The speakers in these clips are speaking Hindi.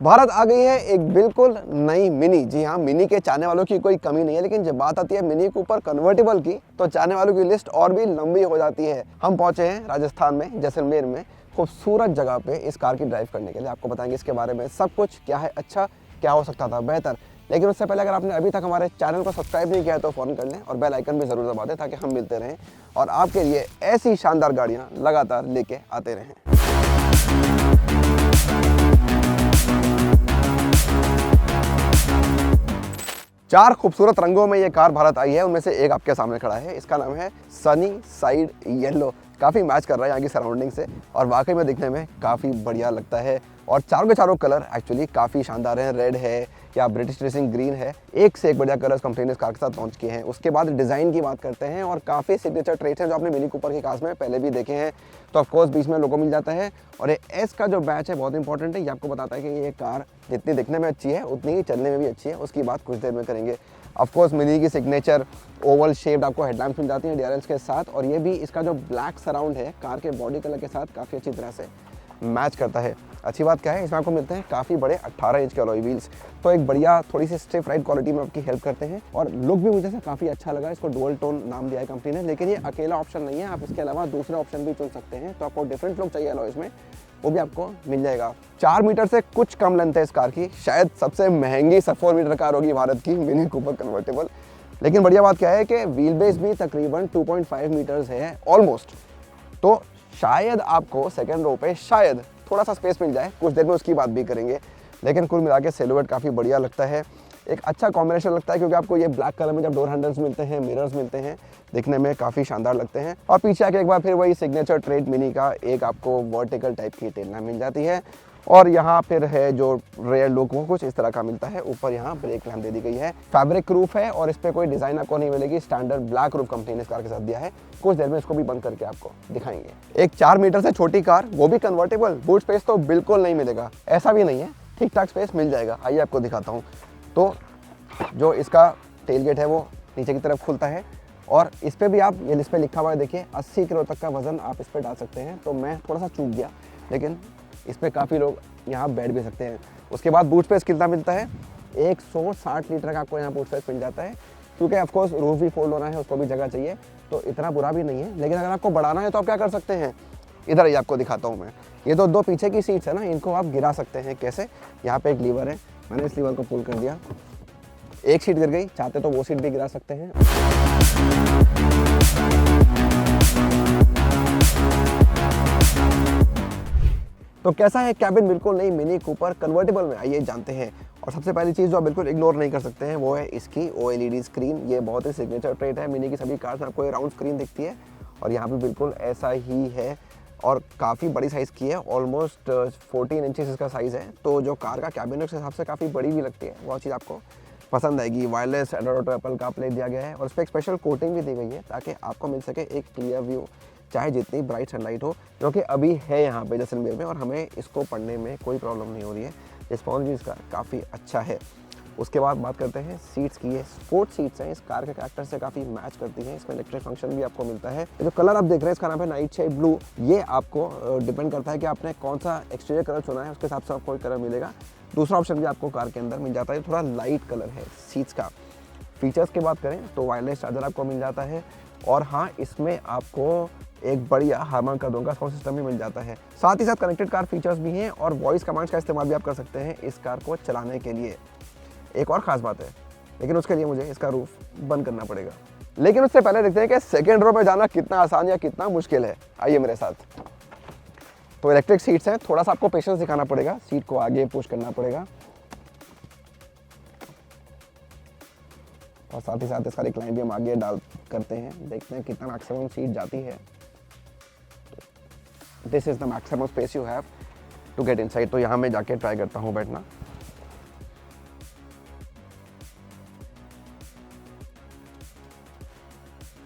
भारत आ गई है एक बिल्कुल नई मिनी। जी हाँ, मिनी के चाहने वालों की कोई कमी नहीं है, लेकिन जब बात आती है मिनी कूपर कन्वर्टेबल की तो चाहने वालों की लिस्ट और भी लंबी हो जाती है। हम पहुंचे हैं राजस्थान में जैसलमेर में खूबसूरत जगह पे इस कार की ड्राइव करने के लिए। आपको बताएंगे इसके बारे में सब कुछ, क्या है अच्छा, क्या हो सकता था बेहतर। लेकिन उससे पहले अगर आपने अभी तक हमारे चैनल को सब्सक्राइब नहीं किया है तो फ़ौरन कर लें और बेल आइकन भी ज़रूर दबा दें ताकि हम मिलते रहें और आपके लिए ऐसी शानदार गाड़ियाँ लगातार लेके आते रहें। चार खूबसूरत रंगों में ये कार भारत आई है, उनमें से एक आपके सामने खड़ा है। इसका नाम है सनी साइड येलो। काफ़ी मैच कर रहा है यहाँ की सराउंडिंग से और वाकई में दिखने में काफ़ी बढ़िया लगता है। और चारों के चारों कलर एक्चुअली काफ़ी शानदार हैं। रेड है या ब्रिटिश रेसिंग ग्रीन है, एक से एक बढ़िया कलर्स कंपनी ने इस कार के साथ लॉन्च किए हैं। उसके बाद डिज़ाइन की बात करते हैं और काफ़ी सिग्नेचर ट्रेट्स हैं जो आपने मिनी कूपर की कार्स में पहले भी देखे हैं। तो ऑफकोर्स बीच में लोगो मिल जाता है और ये एस का जो बैच है बहुत इंपॉर्टेंट है। ये आपको बताता है कि ये कार जितनी दिखने में अच्छी है उतनी ही चलने में भी अच्छी है। उसकी बात कुछ देर में करेंगे। ऑफकोर्स मिनी की सिग्नेचर ओवल शेप्ड आपको हेडलैम्प्स मिल जाती हैं डीआरएल्स के साथ, और ये भी इसका जो ब्लैक सराउंड है कार के बॉडी कलर के साथ काफ़ी अच्छी तरह से मैच करता है। अच्छी बात क्या है, इसमें आपको मिलते हैं काफ़ी बड़े 18 इंच के अलॉय व्हील्स, तो एक बढ़िया थोड़ी सी स्टिफ राइड क्वालिटी में आपकी हेल्प करते हैं। और लुक भी मुझे काफ़ी अच्छा लगा। इसको डुअल टोन नाम दिया है कंपनी ने, लेकिन ये अकेला ऑप्शन नहीं है, आप इसके अलावा दूसरे ऑप्शन भी चुन सकते हैं। तो आपको डिफरेंट लुक चाहिए अलॉयज में, वो भी आपको मिल जाएगा। 4 मीटर से कुछ कम लेंथ है इस कार की। शायद सबसे महंगी सब 4 मीटर कार होगी भारत की मिनी कूपर कन्वर्टेबल। लेकिन बढ़िया बात क्या है कि व्हील बेस भी तकरीबन 2.5 मीटर्स है ऑलमोस्ट। तो शायद आपको सेकेंड रो पे शायद थोड़ा सा स्पेस मिल जाए, कुछ देर में उसकी बात भी करेंगे। लेकिन कुल मिला के सिलुएट काफ़ी बढ़िया लगता है। एक अच्छा कॉम्बिनेशन लगता है क्योंकि आपको ये ब्लैक कलर में जब डोर हैंडल्स मिलते हैं, मिरर्स मिलते हैं, दिखने में काफ़ी शानदार लगते हैं। और पीछे आके एक बार फिर वही सिग्नेचर ट्रेड मिनी का एक आपको वर्टिकल टाइप की टेल लैम्प मिल जाती है। और यहाँ फिर है जो रेयर लुक वो कुछ इस तरह का मिलता है। ऊपर यहाँ ब्रेक लैम्प दे दी गई है। फैब्रिक रूफ है और इस पर कोई डिज़ाइन आपको नहीं मिलेगी। स्टैंडर्ड ब्लैक रूफ कंपनी ने इस कार के साथ दिया है। कुछ देर में इसको भी बंद करके आपको दिखाएंगे। एक 4 मीटर से छोटी कार, वो भी कन्वर्टेबल, बूट स्पेस तो बिल्कुल नहीं मिलेगा, ऐसा भी नहीं है, ठीक ठाक स्पेस मिल जाएगा। आइए आपको दिखाता हूँ। तो जो इसका टेल गेट है वो नीचे की तरफ खुलता है और इस पर भी आप, ये इस पर लिखा हुआ है देखिए 80 किलो तक का वजन आप इस पर डाल सकते हैं। तो मैं थोड़ा सा चूक गया, लेकिन इस पर काफ़ी लोग यहाँ बैठ भी सकते हैं। उसके बाद बूट स्पेस कितना मिलता है, 160 लीटर का आपको यहाँ बूट स्पेस मिल जाता है। क्योंकि ऑफकोर्स रूफ भी फोल्ड होना है, उसको भी जगह चाहिए, तो इतना बुरा भी नहीं है। लेकिन अगर आपको बढ़ाना है तो आप क्या कर सकते हैं, इधर ही आपको दिखाता हूँ मैं। ये तो दो पीछे की सीट्स है ना, इनको आप गिरा सकते हैं। कैसे, यहाँ पे एक लीवर है, मैंने इस लीवर को पुल कर दिया, एक सीट गिर गई, चाहते तो वो सीट भी गिरा सकते हैं। तो कैसा है कैबिन बिल्कुल नई मिनी कूपर कन्वर्टेबल में, आइए जानते हैं। और सबसे पहली चीज़ जो आप बिल्कुल इग्नोर नहीं कर सकते हैं वो है इसकी OLED स्क्रीन। ये बहुत ही सिग्नेचर ट्रेट है। मिनी की सभी कार्स में आपको ये राउंड स्क्रीन दिखती है और यहाँ पे बिल्कुल ऐसा ही है और काफ़ी बड़ी साइज़ की है। ऑलमोस्ट 14 इंचेस इसका साइज़ है। तो जो कार का कैबिन है उस हिसाब से काफ़ी बड़ी भी लगती है, वो चीज़ आपको पसंद आएगी। वायरलेस एंड्रॉइड ऑटो एप्पल का प्ले दिया गया है और उस पर एक स्पेशल कोटिंग भी दी गई है ताकि आपको मिल सके एक क्लियर व्यू, चाहे जितनी ब्राइट सनलाइट हो, जो कि अभी है यहाँ पे जैसलमेर में, और हमें इसको पढ़ने में कोई प्रॉब्लम नहीं हो रही है। रिस्पॉन्स भी इसका काफ़ी अच्छा है। उसके बाद बात करते हैं सीट्स की। ये स्पोर्ट सीट्स हैं, इस कार के कैरेक्टर से काफ़ी मैच करती हैं। इसमें इलेक्ट्रिक फंक्शन भी आपको मिलता है। जो कलर आप देख रहे हैं इसका नाम है नाइट शेड ब्लू। ये आपको डिपेंड करता है कि आपने कौन सा एक्सटीरियर कलर चुना है, उसके हिसाब से आपको कलर मिलेगा। दूसरा ऑप्शन भी आपको कार के अंदर मिल जाता है, थोड़ा लाइट कलर है सीट्स का। फीचर्स की बात करें तो वायरलेस चार्जर आपको मिल जाता है और हाँ, इसमें आपको एक बढ़िया हार्मन कदों का साउंड सिस्टम भी मिल जाता है। साथ ही साथ कनेक्टेड कार फीचर्स भी हैं और वॉइस कमांड्स का इस्तेमाल भी आप कर सकते हैं इस कार को चलाने के लिए। एक और ख़ास बात है, लेकिन उसके लिए मुझे इसका रूफ बंद करना पड़ेगा। लेकिन उससे पहले देखते हैं कि सेकेंड रो में जाना कितना आसान या कितना मुश्किल है। आइए मेरे साथ। तो इलेक्ट्रिक सीट्स हैं, थोड़ा सा आपको पेशेंस दिखाना पड़ेगा, सीट को आगे पुश करना पड़ेगा और साथ ही साथ इसका रिक्लाइन भी हम आगे डाल करते हैं। देखते हैं कितना मैक्सिमम सीट जाती है। This is the maximum space you have to get inside. तो यहाँ मैं जाके ट्राई करता हूँ बैठना।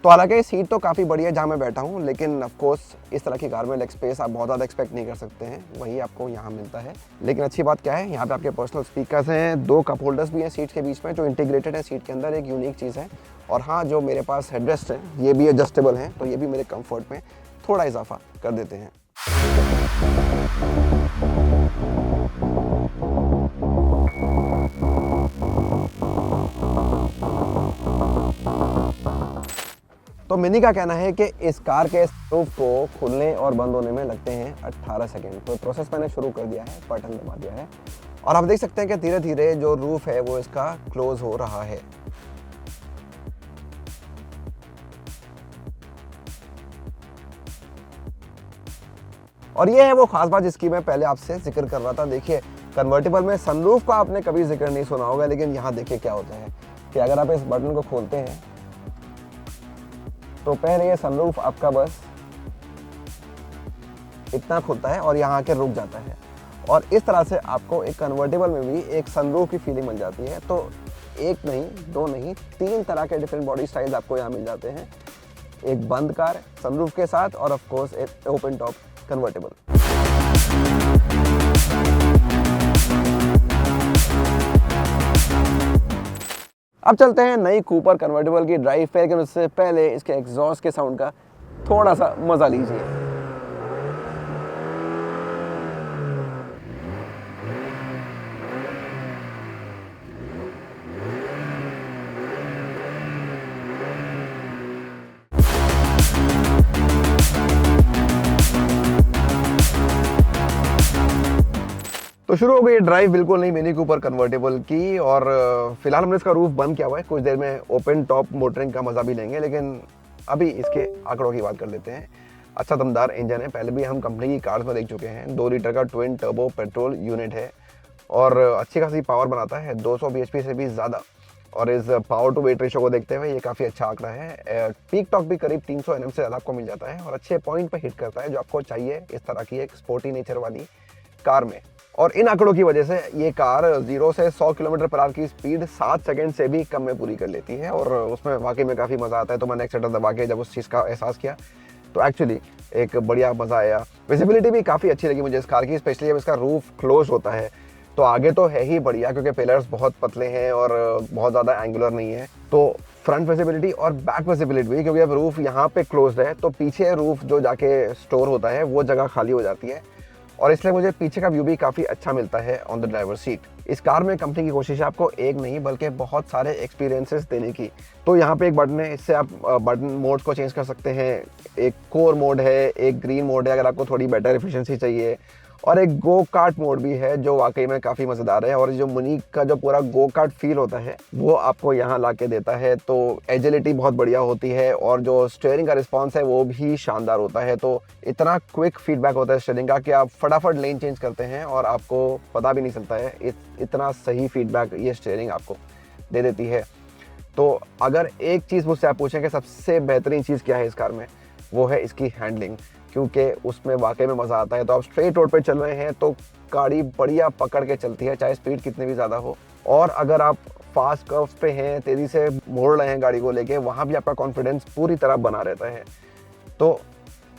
तो हालांकि सीट तो काफ़ी बढ़िया है जहाँ मैं बैठा हूँ, लेकिन ऑफ कोर्स इस तरह की कार में लेग स्पेस आप बहुत ज़्यादा एक्सपेक्ट नहीं कर सकते हैं, वही आपको यहाँ मिलता है। लेकिन अच्छी बात क्या है, यहाँ पे आपके पर्सनल स्पीकर्स हैं, 2 कप होल्डर्स भी हैं सीट के बीच में जो इंटीग्रेटेड है सीट के अंदर, एक यूनिक चीज़ है। और हाँ, जो मेरे पास हेडरेस्ट है ये भी एडजस्टेबल हैं, तो ये भी मेरे कम्फर्ट में थोड़ा इजाफा कर देते हैं। तो मिनी का कहना है कि इस कार के रूफ को खुलने और बंद होने में लगते हैं 18 सेकेंड। तो प्रोसेस मैंने शुरू कर दिया है, बटन दबा दिया है और आप देख सकते हैं कि धीरे धीरे जो रूफ है वो इसका क्लोज हो रहा है। और ये है वो खास बात जिसकी मैं पहले आपसे जिक्र कर रहा था। देखिए कन्वर्टिबल में सनरूफ का आपने कभी जिक्र नहीं सुना होगा, लेकिन यहाँ देखिए क्या होता है कि अगर आप इस बटन को खोलते हैं तो पहले ये सनरूफ आपका बस इतना खुलता है और यहाँ आके रुक जाता है। और इस तरह से आपको एक कन्वर्टिबल में भी एक सनरूफ की फीलिंग मिल जाती है। तो एक नहीं, दो नहीं, 3 तरह के डिफरेंट बॉडी स्टाइल्स आपको यहाँ मिल जाते हैं, एक बंद कार सनरूफ के साथ और ऑफ कोर्स एक ओपन टॉप कन्वर्टिबल। अब चलते हैं नई कूपर कन्वर्टिबल की ड्राइव पे, लेकिन उससे पहले इसके एग्जॉस्ट के साउंड का थोड़ा सा मजा लीजिए। तो शुरू हो गई ड्राइव बिल्कुल नहीं मिनी कूपर कन्वर्टेबल की और फिलहाल हमने इसका रूफ बंद किया हुआ है। कुछ देर में ओपन टॉप मोटरिंग का मज़ा भी लेंगे, लेकिन अभी इसके आंकड़ों की बात कर लेते हैं। अच्छा दमदार इंजन है, पहले भी हम कंपनी की कार्स में देख चुके हैं। 2 लीटर का ट्विन टर्बो पेट्रोल यूनिट है और अच्छी खासी पावर बनाता है, 200 bhp से भी ज़्यादा। और इस पावर टू वेट रेशो को देखते हुए ये काफ़ी अच्छा आंकड़ा है। पीक टॉर्क भी करीब 300 Nm से ज़्यादा आपको मिल जाता है और अच्छे पॉइंट पे हिट करता है, जो आपको चाहिए इस तरह की एक स्पोर्टी नेचर वाली कार में। और इन आंकड़ों की वजह से ये कार 0 से 100 km/h की स्पीड 7 सेकंड से भी कम में पूरी कर लेती है और उसमें वाकई में काफ़ी मज़ा आता है। तो मैंने एक्सीलेटर दबा के जब उस चीज़ का एहसास किया तो एक्चुअली एक बढ़िया मज़ा आया। विजिबिलिटी भी काफ़ी अच्छी लगी मुझे इस कार की, स्पेशली जब इसका रूफ क्लोज होता है। तो आगे तो है ही बढ़िया क्योंकि पिलर्स बहुत पतले हैं और बहुत ज़्यादा एंगुलर नहीं है। तो फ्रंट विजिबिलिटी और बैक विजिबिलिटी भी, क्योंकि अब रूफ यहाँ पे क्लोज है तो पीछे रूफ जो जाके स्टोर होता है वो जगह खाली हो जाती है और इसलिए मुझे पीछे का व्यू भी काफ़ी अच्छा मिलता है ऑन द ड्राइवर सीट। इस कार में कंपनी की कोशिश है आपको एक नहीं बल्कि बहुत सारे एक्सपीरियंसेस देने की। तो यहाँ पे एक बटन है, इससे आप बटन मोड को चेंज कर सकते हैं। एक कोर मोड है, एक ग्रीन मोड है अगर आपको थोड़ी बेटर एफिशिएंसी चाहिए, और एक गो कार्ट मोड भी है जो वाकई में काफ़ी मज़ेदार है। और जो मुनीक का जो पूरा गो कार्ट फील होता है वो आपको यहाँ ला के देता है। तो एजिलिटी बहुत बढ़िया होती है और जो स्टीयरिंग का रिस्पॉन्स है वो भी शानदार होता है। तो इतना क्विक फीडबैक होता है स्टीयरिंग का कि आप फटाफट लेन चेंज करते हैं और आपको पता भी नहीं चलता है, इतना सही फीडबैक ये स्टीयरिंग आपको दे देती है। तो अगर एक चीज़ मुझसे आप पूछें कि सबसे बेहतरीन चीज़ क्या है इस कार में, वो है इसकी हैंडलिंग, क्योंकि उसमें वाकई में मज़ा आता है। तो आप स्ट्रेट रोड पे चल रहे हैं तो गाड़ी बढ़िया पकड़ के चलती है, चाहे स्पीड कितनी भी ज़्यादा हो। और अगर आप फास्ट कर्व्स पे हैं, तेज़ी से मोड़ रहे हैं गाड़ी को लेके, वहाँ भी आपका कॉन्फिडेंस पूरी तरह बना रहता है। तो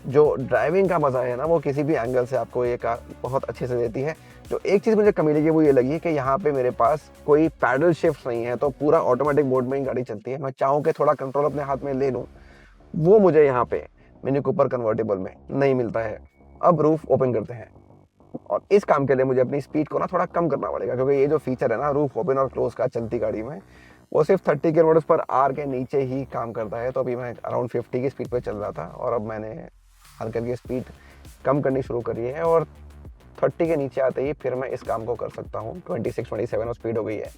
जो ड्राइविंग का मज़ा है ना, वो किसी भी एंगल से आपको ये कार बहुत अच्छे से देती है। जो एक चीज़ मुझे कमी लगी वो ये लगी कि यहाँ पे मेरे पास कोई पैडल शिफ्ट नहीं है, तो पूरा ऑटोमेटिक मोड में ही गाड़ी चलती है। मैं चाहूँ कि थोड़ा कंट्रोल अपने हाथ में ले लूँ, वो मुझे यहाँ पे मिनी कूपर कन्वर्टेबल में नहीं मिलता है। अब रूफ ओपन करते हैं और इस काम के लिए मुझे अपनी स्पीड को ना थोड़ा कम करना पड़ेगा, क्योंकि ये जो फीचर है ना रूफ ओपन और क्लोज का चलती गाड़ी में, वो सिर्फ 30 km/h के नीचे ही काम करता है। तो अभी मैं अराउंड 50 की स्पीड पे चल रहा था और अब मैंने हल्की की स्पीड कम करनी शुरू करी है और 30 के नीचे आते ही फिर मैं इस काम को कर सकता हूँ। 26-27 और स्पीड हो गई है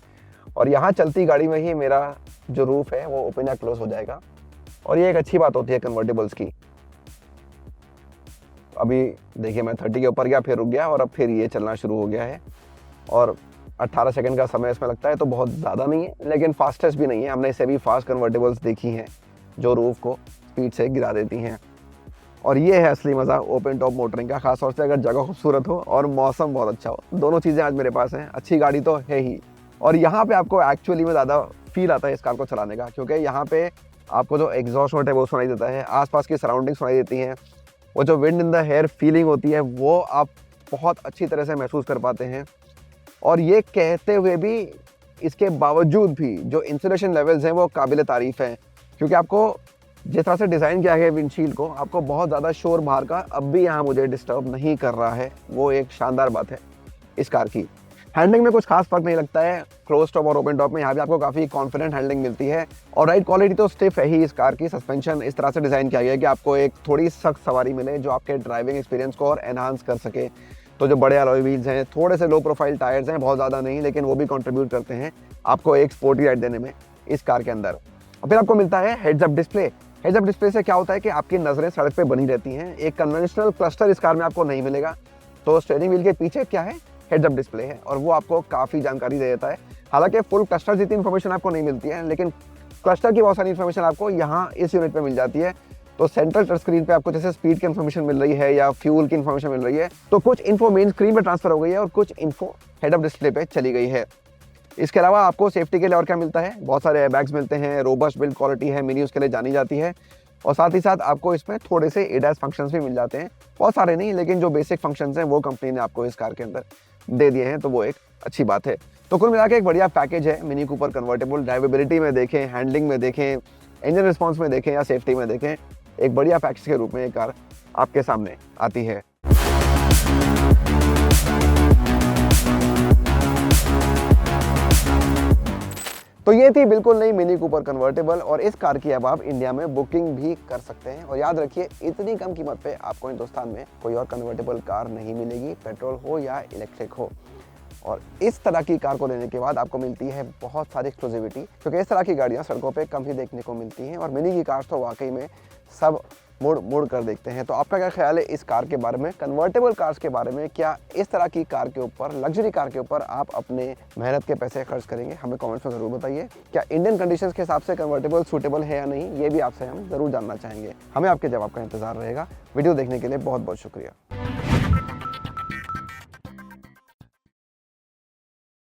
और यहाँ चलती गाड़ी में ही मेरा जो रूफ है वो ओपन या क्लोज हो जाएगा। और ये एक अच्छी बात होती है कन्वर्टेबल्स की। अभी देखिए मैं 30 के ऊपर गया, फिर रुक गया और अब फिर ये चलना शुरू हो गया है और 18 सेकंड का समय इसमें लगता है। तो बहुत ज़्यादा नहीं है लेकिन फास्टेस्ट भी नहीं है। हमने इससे भी फास्ट कन्वर्टेबल्स देखी हैं जो रूफ को स्पीड से गिरा देती हैं। और ये है असली मज़ा ओपन टॉप मोटरिंग का, खासतौर से अगर जगह खूबसूरत हो और मौसम बहुत अच्छा हो। दोनों चीज़ें आज मेरे पास हैं, अच्छी गाड़ी तो है ही। और यहाँ पे आपको एक्चुअली में ज़्यादा फील आता है इस कार को चलाने का, क्योंकि यहाँ पे आपको जो एग्जॉस्ट नोट है वो सुनाई देता है, आसपास की सराउंडिंग सुनाई देती हैं, वो जो wind in the hair feeling होती है वो आप बहुत अच्छी तरह से महसूस कर पाते हैं। और ये कहते हुए भी, इसके बावजूद भी जो इंसुलेशन लेवल्स हैं वो काबिल तारीफ़ हैं, क्योंकि आपको जिस तरह से डिज़ाइन किया गया है विंडशील्ड को, आपको बहुत ज़्यादा शोर बाहर का अब भी यहाँ मुझे डिस्टर्ब नहीं कर रहा है। वो एक शानदार बात है इस कार की। हैंडलिंग में कुछ खास फर्क नहीं लगता है क्लोज टॉप और ओपन टॉप में। यहाँ भी आपको काफ़ी कॉन्फिडेंट हैंडलिंग मिलती है और राइड क्वालिटी तो स्टिफ है ही। इस कार की सस्पेंशन इस तरह से डिज़ाइन किया गया है कि आपको एक थोड़ी सख्त सवारी मिले जो आपके ड्राइविंग एक्सपीरियंस को और एनहांस कर सके। तो जो बड़े अलॉय व्हील्स हैं, थोड़े से लो प्रोफाइल टायर्स हैं, बहुत ज़्यादा नहीं लेकिन वो भी कंट्रीब्यूट करते हैं आपको एक स्पोर्टी राइड देने में इस कार के अंदर। और फिर आपको मिलता है heads up display. Heads up display से क्या होता है कि आपकी नज़रें सड़क पे बनी रहती हैं। एक कन्वेंशनल क्लस्टर इस कार में आपको नहीं मिलेगा। तो स्टीयरिंग व्हील के पीछे क्या है, हेड्स अप डिस्प्ले है और वो आपको काफ़ी जानकारी दे देता है। हालांकि फुल क्लस्टर जितनी इन्फॉर्मेशन आपको नहीं मिलती है लेकिन क्लस्टर की बहुत सारी इन्फॉर्मेशन आपको यहाँ इस यूनिट पे मिल जाती है। तो सेंट्रल टच स्क्रीन पे आपको जैसे स्पीड की इन्फॉर्मेशन मिल रही है या फ्यूल की इन्फॉर्मेशन मिल रही है, तो कुछ इन्फो मेन स्क्रीन पे ट्रांसफर हो गई है और कुछ इन्फो हेड अप डिस्प्ले पे चली गई है। इसके अलावा आपको सेफ्टी के लिए और क्या मिलता है, बहुत सारे एयरबैग्स मिलते हैं, रोबस्ट बिल्ड क्वालिटी है, मिनी उसके लिए जानी जाती है। और साथ ही साथ आपको इसमें थोड़े से एडास फंक्शंस भी मिल जाते हैं, बहुत सारे नहीं लेकिन जो बेसिक फंक्शंस हैं वो कंपनी ने आपको इस कार के अंदर दे दिए हैं, तो वो एक अच्छी बात है। तो कुल मिला के एक बढ़िया पैकेज है मिनी कूपर कन्वर्टेबल। ड्राइवेबिलिटी में देखें, हैंडलिंग में देखें, इंजन रिस्पॉन्स में देखें या सेफ्टी में देखें, एक बढ़िया पैकेज के रूप में ये कार आपके सामने आती है। तो ये थी बिल्कुल नई मिनी कूपर कन्वर्टेबल और इस कार की अब आप इंडिया में बुकिंग भी कर सकते हैं। और याद रखिए इतनी कम कीमत पे आपको हिंदुस्तान में कोई और कन्वर्टेबल कार नहीं मिलेगी, पेट्रोल हो या इलेक्ट्रिक हो। और इस तरह की कार को लेने के बाद आपको मिलती है बहुत सारी एक्सक्लूसिविटी, क्योंकि इस तरह की गाड़ियाँ सड़कों पे कम ही देखने को मिलती हैं और मिनी की कार्स तो वाकई में सब मुड़ मुड़ कर देखते हैं। तो आपका क्या ख्याल है इस कार के बारे में, कन्वर्टेबल कार्स के बारे में? क्या इस तरह की कार के ऊपर, लग्जरी कार के ऊपर आप अपने मेहनत के पैसे खर्च करेंगे? हमें कमेंट्स में ज़रूर बताइए। क्या इंडियन कंडीशंस के हिसाब से कन्वर्टेबल सूटेबल है या नहीं, ये भी आपसे हम ज़रूर जानना चाहेंगे। हमें आपके जवाब का इंतजार रहेगा। वीडियो देखने के लिए बहुत बहुत शुक्रिया।